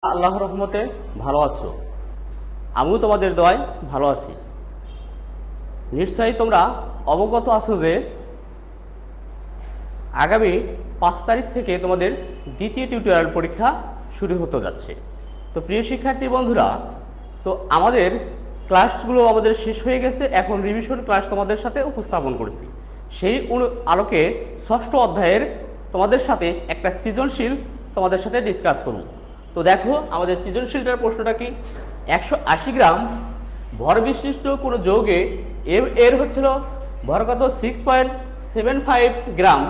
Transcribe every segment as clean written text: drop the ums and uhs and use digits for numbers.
আল্লাহর রহমতে ভালো আছো। আমিও তোমাদের দোয়ায় ভালো আছি। নিশ্চয়ই তোমরা অবগত আছো যে আগামী 5 তারিখ থেকে তোমাদের দ্বিতীয় টিউটোরিয়াল পরীক্ষা শুরু হতে যাচ্ছে। তো প্রিয় শিক্ষার্থী বন্ধুরা, তো আমাদের ক্লাসগুলো আমাদের শেষ হয়ে গেছে। এখন রিভিশন ক্লাস তোমাদের সাথে উপস্থাপন করেছি। সেই আলোকে 6ষ্ঠ অধ্যায়ের তোমাদের সাথে একটা সৃজনশীল তোমাদের সাথে ডিসকাস করব। তো দেখো আমাদের সৃজনশীলটার প্রশ্নটা কি, 180 গ্রাম ভর বিশিষ্ট কোনো যৌগে এর হচ্ছিল ভর কত 6.75 গ্রাম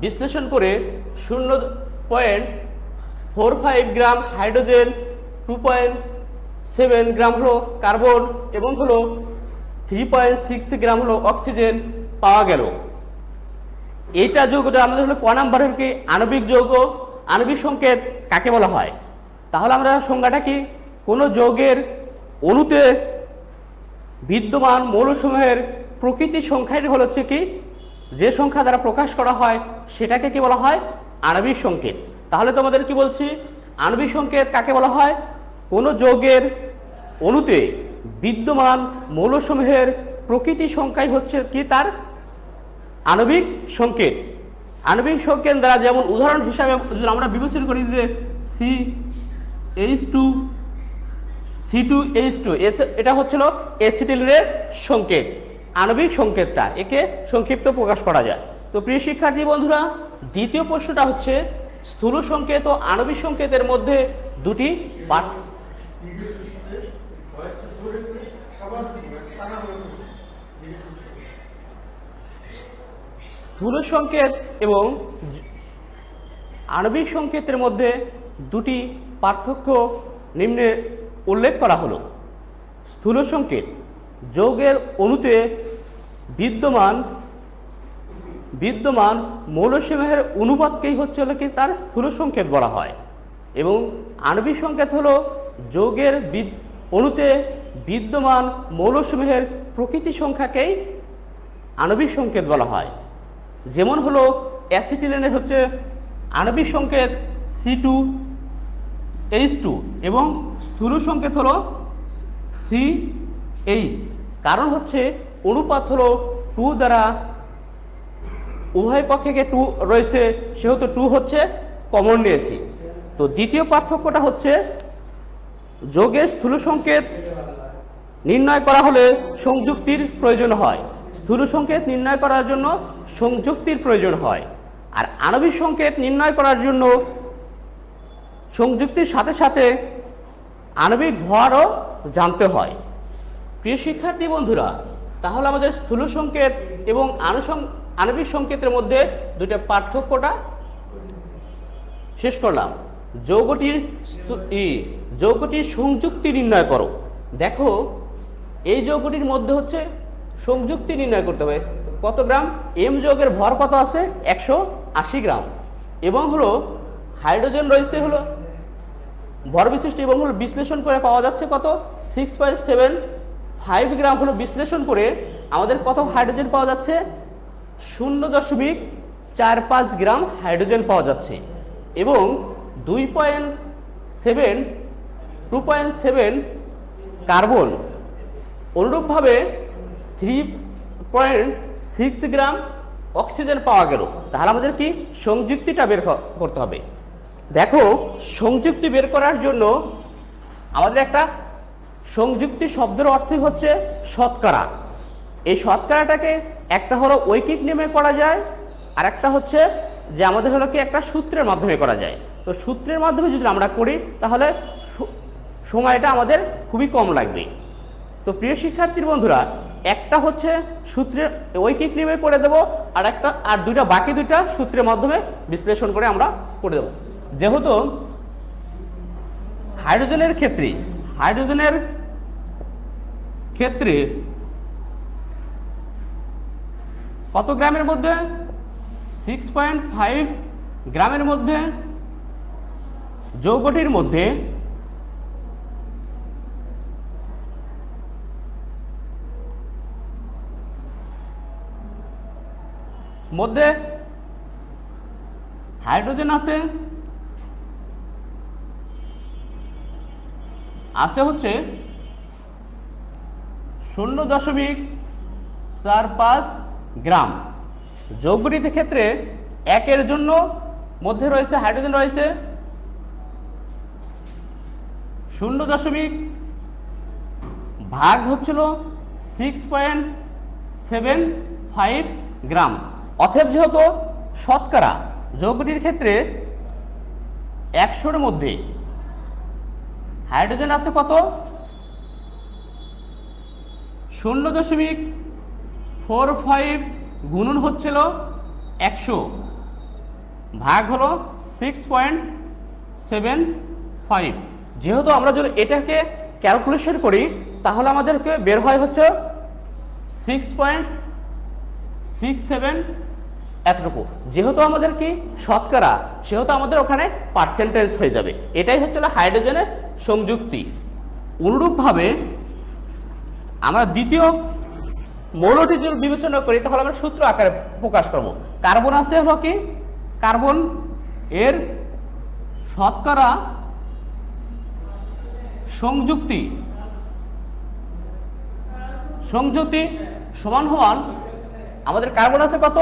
বিশ্লেষণ করে 0.45 গ্রাম হাইড্রোজেন, 2.7 গ্রাম হলো কার্বন এবং হলো 3.6 গ্রাম হলো অক্সিজেন পাওয়া গেল। এইটা যৌগটা আমাদের হলো ক নাম্বারের কি আণবিক যৌগ। আণবিক সংকেত কাকে বলা হয়? তাহলে আমরা সংজ্ঞাটা কি, কোনো যৌগের অণুতে বিদ্যমান মৌলসমূহের প্রকৃতি সংখ্যাটি হলো হচ্ছে কি, যে সংখ্যা দ্বারা প্রকাশ করা হয় সেটাকে কি বলা হয়? আণবিক সংকেত। তাহলে তোমাদের কি বলছি, আণবিক সংকেত কাকে বলা হয়? কোনো যৌগের অণুতে বিদ্যমান মৌলসমূহের প্রকৃতি সংখ্যাই হচ্ছে কি তার আণবিক সংকেত। আণবিক সংকেত দ্বারা যেমন উদাহরণ হিসাবে যদি আমরা বিবেচনা করি যে CH2 C2H2, এটা হচ্ছিল অ্যাসিটিলিনের সংকেত, আণবিক সংকেতটা, একে সংক্ষিপ্ত প্রকাশ করা যায়। তো প্রিয় শিক্ষার্থী বন্ধুরা, দ্বিতীয় প্রশ্নটা হচ্ছে স্থূল সংকেত ও আণবিক সংকেতের মধ্যে দুটি স্থূল সংকেত এবং আণবিক সংকেতের মধ্যে দুটি পার্থক্য নিম্নে উল্লেখ করা হলো। স্থূল সংকেত যৌগের অণুতে বিদ্যমান মৌলসমূহের অনুপাতকেই হচ্ছে কি তার স্থূল সংকেত বলা হয়, এবং আণবিক সংকেত হলো যৌগের অণুতে বিদ্যমান মৌলসমূহের প্রকৃতি সংখ্যাকেই আণবিক সংকেত বলা হয়। যেমন হলো অ্যাসিটিলিনের হচ্ছে আণবিক সংকেত C2H2 এবং স্থূল সংকেত হলো CH। কারণ হচ্ছে অনুপাত হলো 2 দ্বারা, উভয় পক্ষে 2 রয়েছে, সেহেতু 2 হচ্ছে কমন নিয়েছি। তো দ্বিতীয় পার্থক্যটা হচ্ছে যৌগের স্থূল সংকেত নির্ণয় করা হলে সংযুক্তির প্রয়োজন হয়। স্থূল সংকেত নির্ণয় করার জন্য সংযুক্তির প্রয়োজন হয়, আর আণবিক সংকেত নির্ণয় করার জন্য সংযুক্তির সাথে সাথে আণবিক ভরও জানতে হয়। প্রিয় শিক্ষার্থী বন্ধুরা, তাহলে আমাদের স্থূল সংকেত এবং আণবিক সংকেতের মধ্যে দুইটা পার্থক্যটা শেষ করলাম। যৌগটির সংযুক্তি নির্ণয় করো। দেখো এই যৌগটির মধ্যে হচ্ছে সংযুক্তি নির্ণয় করতে হবে। কত গ্রাম? এম যৌগের ভর কত আছে? 180 গ্রাম, এবং হলো হাইড্রোজেন রয়েছে হলো ভর বিশিষ্ট, এবং হলো বিশ্লেষণ করে পাওয়া যাচ্ছে কত 6.75 গ্রাম হলো বিশ্লেষণ করে আমাদের কত হাইড্রোজেন পাওয়া যাচ্ছে? 0.45 গ্রাম হাইড্রোজেন পাওয়া যাচ্ছে, এবং 2.7 কার্বন, অনুরূপভাবে 3.6 গ্রাম অক্সিজেন পাওয়া গেল। তাহলে আমাদের কি সংযুক্তিটা বের করতে হবে। দেখো সংযুক্তি বের করার জন্য আমাদের একটা সংযুক্তি শব্দের অর্থই হচ্ছে শতকরা। এই শতকরাটাকে একটা হলো ঐকিক নিয়মে করা যায়, আর একটা হচ্ছে যে আমাদের হলো কি একটা সূত্রের মাধ্যমে করা যায়। তো সূত্রের মাধ্যমে যদি আমরা করি তাহলে সময়টা আমাদের খুবই কম লাগবে। তো প্রিয় শিক্ষার্থীর বন্ধুরা, একটা হচ্ছে সূত্রের ঐকিক নিয়মে করে দেব, আর বাকি দুইটা সূত্রের মাধ্যমে বিশ্লেষণ করে আমরা করে দেব। যেহেতু হাইড্রোজেনের ক্ষেত্রে কত গ্রামের মধ্যে? 6.5 গ্রামের মধ্যে যৌগটির মধ্যে হাইড্রোজেন আছে আছে হচ্ছে 0.45 গ্রাম। যৌগটির ক্ষেত্রে একের জন্য মধ্যে রয়েছে হাইড্রোজেন রয়েছে 0. ভাগ হচ্ছিল 6.75 গ্রাম। অতএব যেহেতু শতকরা যৌগটির ক্ষেত্রে 100-এর মধ্যে হাইড্রোজেন আছে কত? 0.45 গুণন হচ্ছিল 100 ভাগ হলো 6.75। যেহেতু আমরা যদি এটাকে ক্যালকুলেশন করি তাহলে আমাদেরকে বের হয় হচ্ছে 6.67 এতটুকু। যেহেতু আমাদের কি শতকরা, সেহেতু আমাদের ওখানে পার্সেন্টেজ হয়ে যাবে। এটাই হচ্ছে হাইড্রোজেনের সংযুক্তি। অনুরূপভাবে আমরা দ্বিতীয় মৌলটি যদি বিবেচনা করি তাহলে আমরা সূত্র আকারে প্রকাশ করব। কার্বন আছে হলো কি, কার্বন এর শতকরা সংযুক্তি সমান হওয়ান আমাদের কার্বন আছে কত?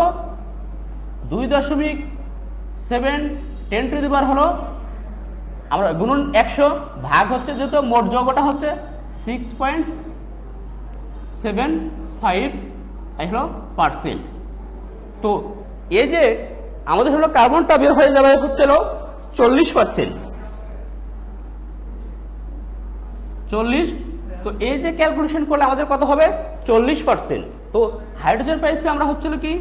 2.7 10 হলো আমরা গুণন 100 ভাগ হচ্ছে যেহেতু মোট যৌগটা হচ্ছে 6.75% তো এই যে আমাদের হলো কার্বনটা বের হয়ে যাবে হচ্ছিল 40%। তো এই যে ক্যালকুলেশন করলে আমাদের কত হবে? 40%। তো হাইড্রোজেন পাইছি আমরা হচ্ছিল কি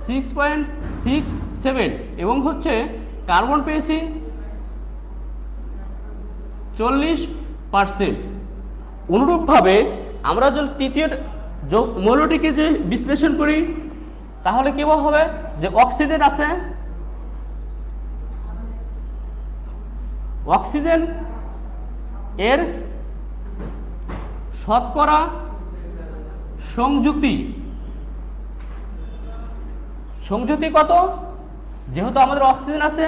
6.67 এবং হচ্ছে কার্বন পেয়েছি 40%। অনুরূপভাবে আমরা যদি তৃতীয় মৌলটিকে যে বিশ্লেষণ করি তাহলে কি হবে? যে অক্সিজেন আছে, অক্সিজেন এর শতকরা সংযুক্তি কত? যেহেতু আমাদের অক্সিজেন আছে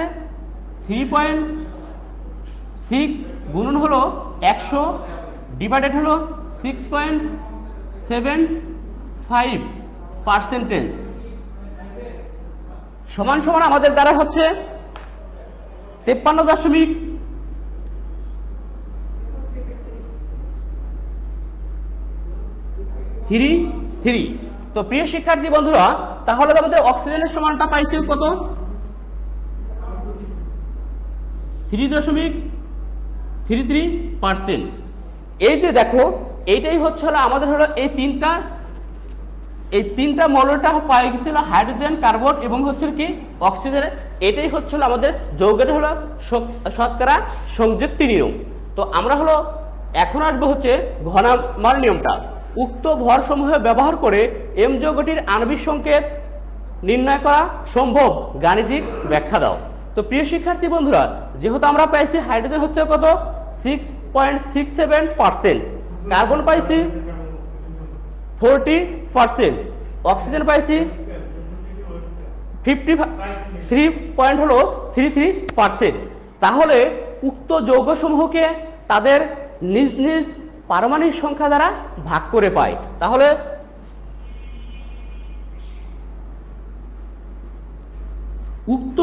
3.6 গুণন হলো 100 ডিভাইডেড হলো 6.75% সমান সমান আমাদের দ্বারা হচ্ছে 53.33। তো প্রিয় শিক্ষার্থী বন্ধুরা, তাহলে আমাদের অক্সিজেনের সমানটা পাইছি কত? 3.33%। এই যে দেখো এইটাই হচ্ছে হলো আমাদের হলো এই তিনটা মৌলটা পাই গেছিল হাইড্রোজেন, কার্বন এবং হচ্ছে কি অক্সিজেন। এটাই হচ্ছে আমাদের যৌগের হলো শতকরা সংযুক্তি নিয়ম। তো আমরা হলো এখন আসবো হচ্ছে ঘনামার নিয়মটা। উক্ত ভর সমূহ ব্যবহার করে এম যৌগটির আণবিক সংকেত নির্ণয় করা সম্ভব, গাণিতিক ব্যাখ্যা দাও। তো প্রিয় শিক্ষার্থী বন্ধুরা, যেহেতু আমরা পাইছি হাইড্রোজেন হচ্ছে কত 6.67%, কার্বন পাইছি 40%, অক্সিজেন পাইছি 53.33%। তাহলে উক্ত যৌগসমূহকে তাদের নিজ নিজ পারমাণবিক সংখ্যা দ্বারা ভাগ করে পায়। তাহলে উক্ত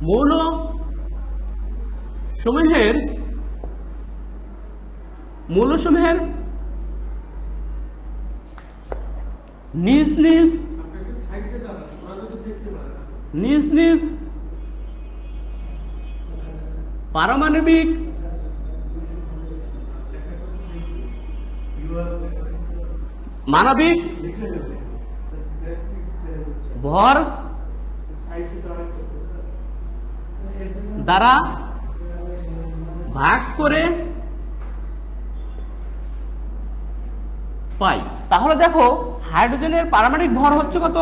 মৌল সমূহের নিজ নিজ পারমাণবিক মানবিক ভর দ্বারা ভাগ করে পাই। তাহলে দেখো হাইড্রোজেনের পারমাণবিক ভর হচ্ছে কত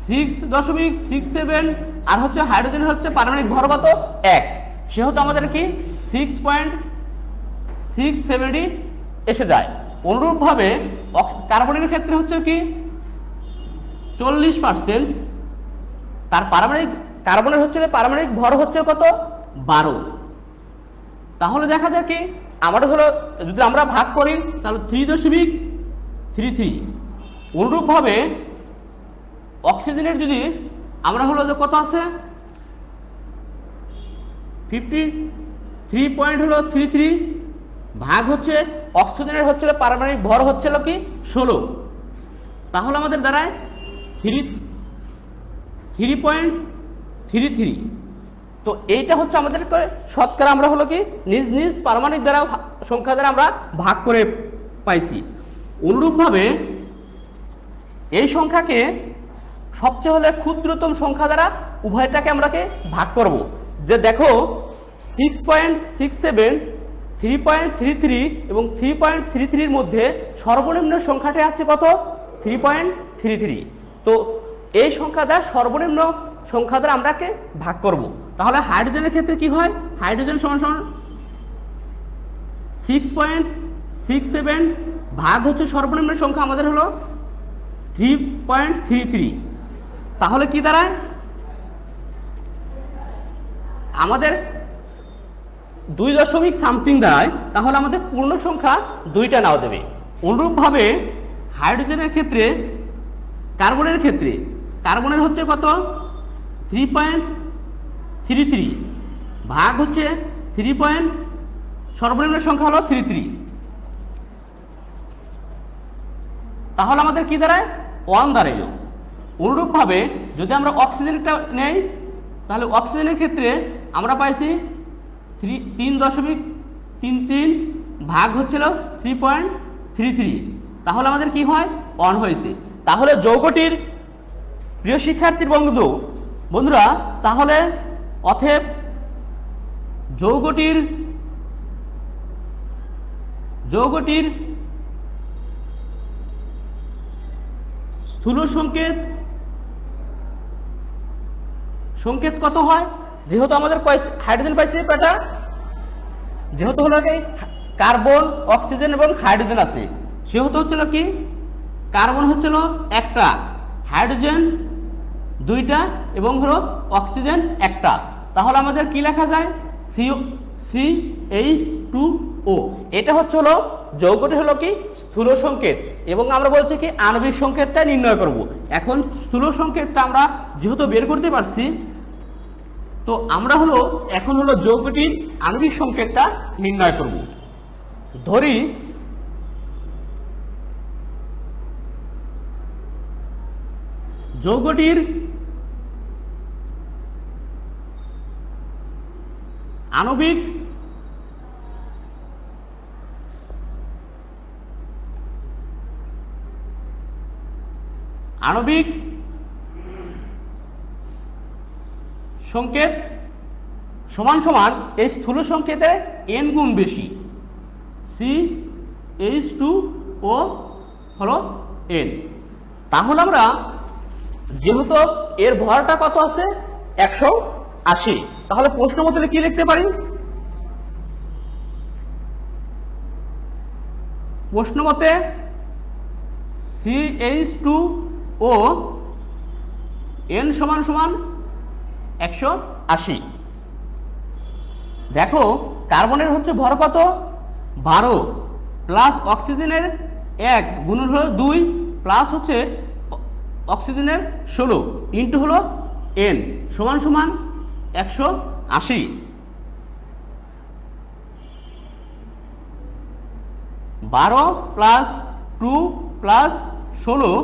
6.67 আর হচ্ছে হাইড্রোজেনের হচ্ছে পারমাণবিক ভর কত 1। সেহেতু আমাদের কি 6.670 এসে যায়। অনুরূপভাবে কার্বনের ক্ষেত্রে হচ্ছে কি 40%, তার পারমাণবিক কার্বনের হচ্ছে পারমাণবিক ভর হচ্ছে কত 12। তাহলে দেখা যায় কি আমাদের হলো যদি আমরা ভাগ করি তাহলে 3.33। অনুরূপভাবে অক্সিজেনের যদি আমরা হলো যে কত আছে 53.33 ভাগ হচ্ছে অক্সিজেনের হচ্ছে পারমাণবিক ভর হচ্ছে কি 16। তাহলে আমাদের দাঁড়ায় 3.33। তো এইটা হচ্ছে আমাদের শতকরা আমরা হলো কি নিজ নিজ পারমাণবিক দ্বারা সংখ্যা দ্বারা আমরা ভাগ করে পাইছি। অনুরূপভাবে এই সংখ্যাকে সবচেয়ে হলে ক্ষুদ্রতম সংখ্যা দ্বারা উভয়টাকে আমরা ভাগ করব। যে দেখো 6.67, 3.33 এবং 3.33 মধ্যে সর্বনিম্ন সংখ্যাটি আছে কত 3.33। তো এই সংখ্যা দ্বারা সর্বনিম্ন সংখ্যা দ্বারা আমরাকে ভাগ করব। তাহলে হাইড্রোজেনের ক্ষেত্রে কি হয়, হাইড্রোজেন সমান সমান 6.67 ভাগ হচ্ছে সর্বনিম্ন সংখ্যা আমাদের হলো 3.33। তাহলে কি দাঁড়ায় আমাদের 2.something দাঁড়ায়। তাহলে আমাদের পূর্ণ সংখ্যা 2টা নাও দেবে। অনুরূপভাবে হাইড্রোজেনের ক্ষেত্রে কার্বনের হচ্ছে কত 3.33 ভাগ হচ্ছে 3. সর্বনিম্ন সংখ্যা হলো 33। তাহলে আমাদের কি দাঁড়ায় 1 দাঁড়াইল। অনুরূপভাবে যদি আমরা অক্সিজেনটা নেই তাহলে অক্সিজেনের ক্ষেত্রে আমরা পাইছি 3.33 ভাগ হচ্ছিল 3.33। তাহলে আমাদের কি হয় 1 হয়েছে। তাহলে যৌগটির প্রিয় শিক্ষার্থীর বন্ধুরা তাহলে অতএব যৌগটির স্থূল সংকেত কত হয়, যেহেতু আমাদের হাইড্রোজেন পাইছে কয়টা, যেহেতু হলো কি কার্বন অক্সিজেন এবং হাইড্রোজেন আছে, সেহেতু হচ্ছিল কি কার্বন হচ্ছিল একটা, হাইড্রোজেন 2টা এবং হলো অক্সিজেন একটা। তাহলে আমাদের কি লেখা যায় CH2O। এটা হচ্ছে হলো যৌগটি হলো কি স্থূল সংকেত এবং আমরা বলছি কি আণবিক সংকেতটা নির্ণয় করব। এখন স্থূল সংকেতটা আমরা যেহেতু বের করতে পারছি, তো আমরা হলো এখন হলো যৌগটির আণবিক সংকেতটা নির্ণয় করব। ধরি যৌগটির আণবিক সংকেত সমান সমান এই স্থূল সংকেতে n গুণ বেশি, CH2O হলো n। তাহলে আমরা যেহেতু এর ভরটা কত আছে 180, তাহলে প্রশ্ন মতে কি লিখতে পারি, প্রশ্ন মতে CH2O n সমান সমান 180। দেখো কার্বনের হচ্ছে ভর কত 12 প্লাস অক্সিজেনের 1 গুণ হলো 2 প্লাস হচ্ছে অক্সিজেনের 16 ইন্টু হলো n সমান সমান 180। 12 প্লাস 2 প্লাস 16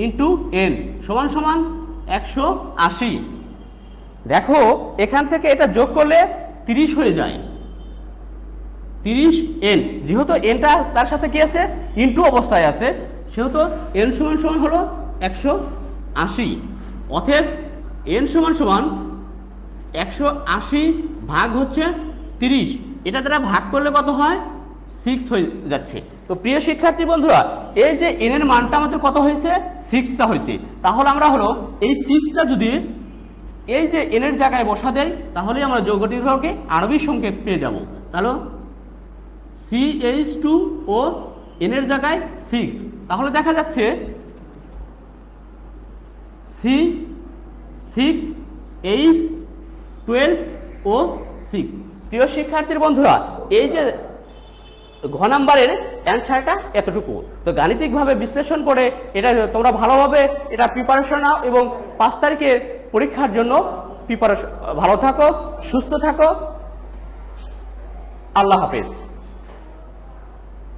ইন্টু n সমান সমান 180। দেখো এখান থেকে এটা যোগ করলে 30 হয়ে যায়, 30n। যেহেতু nটা তার সাথে কি আছে ইন্টু অবস্থায় আছে, সেহেতু n সমান সমান হলো 180। অতএব n সমান সমান 180 ভাগ হচ্ছে 30, এটা দ্বারা ভাগ করলে কত হয় 6 হয়ে যাচ্ছে। তো প্রিয় শিক্ষার্থী বন্ধুরা, এই যে n এর মানটা আমাদের কত হয়েছে 6টা হয়েছে। তাহলে আমরা হলো এই 6টা যদি এই যে n এর জায়গায় বসা দেয়, তাহলে আমরা যৌগটির ভরকে আণবিক সংকেত পেয়ে যাব। তাহলে CH2O n এর জায়গায় 6, তাহলে দেখা যাচ্ছে সি 6, H, 12 ও 6। প্রিয় শিক্ষার্থীর বন্ধুরা, এই যে ঘ নাম্বারের অ্যান্সারটা এতটুকু। তো গাণিতিকভাবে বিশ্লেষণ করে এটা তোমরা ভালোভাবে এটা প্রিপারেশন নাও এবং 5 তারিখের পরীক্ষার জন্য প্রিপারেশন। ভালো থাকো, সুস্থ থাকো, আল্লাহ হাফেজ।